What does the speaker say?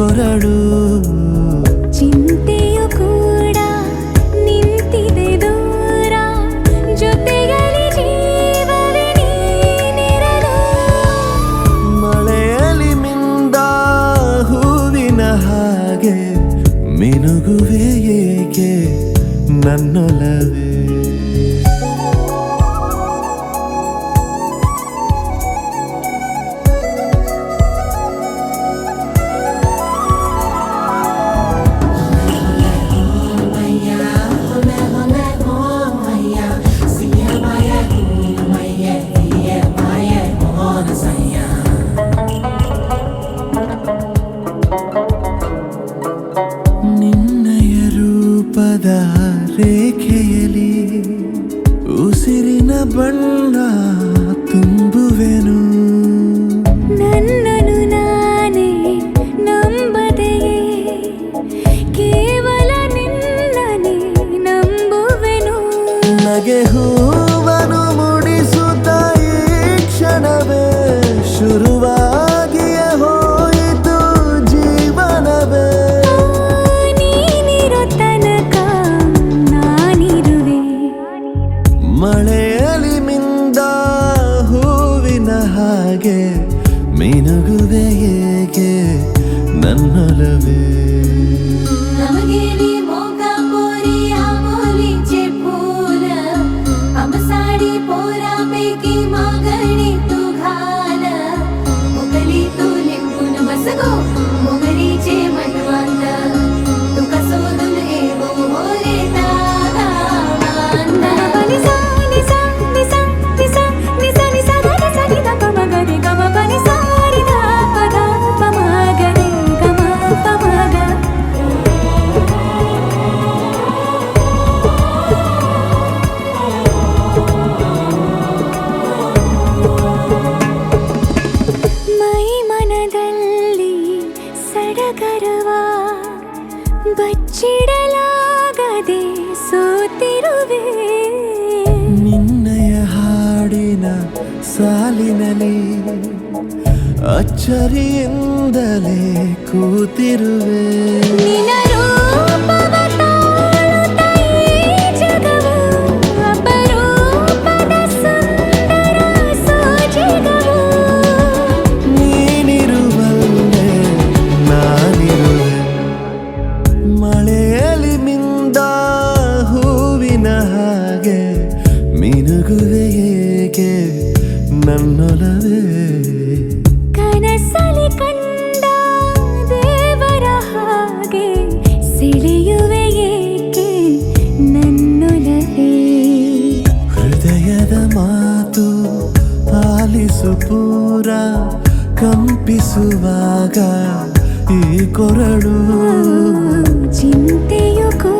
ಕೊರಳು ಚಿಂತೆಯು ಕೂಡ ನಿಂತಿದೆ ದೂರ ಜೊತೆಯಲ್ಲಿ ಜೀವವೇ ನೀನಿರಲು ಮಳೆಯಲ್ಲಿ ಮಿಂದ ಹೂವಿನ ಹಾಗೆ ಮಿನುಗುವೆ ಏಕೆ ನನ್ನೊಲವೇ ನಿನ್ನಯ ರೂಪದ ರೇಖೆಯಲ್ಲಿ ಉಸಿರಿನ ಬಣ್ಣ ತುಂಬುವೆನು ನನ್ನನು ನಾನೇ ನಂಬದೆಯೇ ಕೇವಲ ನಿನ್ನನೇ ನಂಬುವೆನು ನಗೆ ಹೂವನು ಮುಡಿಸುತ್ತ ಈ ಕ್ಷಣವೇ ಶುರುವಾಗಿಯೇ ಹೋಯಿತು ಜೀವನವೇ ನೀನಿರೋ ತನಕ ನಾನಿರುವೆ ಮಳೆಯಲ್ಲಿ ಮಿಂದ ಹೂವಿನ ಹಾಗೆ ಮಿನುಗುವೆ ಏಕೆ ನನ್ನೊಲವೇ ನಮಗೆ ನೀ ಮೋಕ ಪೋರಿಯ बोलीचे फूल हम साडी पोरापैकी मागणी तू घाल मोगली तू लिंबून बस गो मोगरीचे मनवंत तुका सोडून येवो मोरे तागा मांदा निसा निसा निसा निसा निसा निसा ग निसा नि ध प म ग रे ग म प नि सा रि ध प ध प म ग रे ग म प म ग ಮೈ ಮನದಲ್ಲಿ ಸಡಗರವ ಬಚ್ಚಿಡಲಾಗದೆ ಸೋತಿರುವೆ ನಿನ್ನಯ ಹಾಡಿನ ಸಾಲಿನಲ್ಲಿ ಅಚ್ಚರಿಯಿಂದಲೇ ಕೂತಿರುವೆ ನಿನ್ನ ರೂಪವ ತಾಳುತ್ತ ಈ ಜಗವು ಅಪರೂಪದ ಸುಂದರ ಸೋಜಿಗವು ನೀನಿರುವಲ್ಲೇ ನಾನಿರುವೆ ಮಳೆಯಲ್ಲಿ ಮಿಂದ ಹೂವಿನ ಹಾಗೆ ಮಿನುಗುವೆ ಏಕೆ ನನ್ನೊಲವೇ ಕನಸಲಿ ಕಂಡ ದೇವರ ಹಾಗೆ ಸೆಳೆಯುವೆ ಏಕೆ ನನ್ನೊಲವೇ ಹೃದಯದ ಮಾತು ಆಲಿಸು ಪೂರ ಕಂಪಿಸುವಾಗ ಈ ಕೊರಳು ಚಿಂತೆಯು ಕೂಡ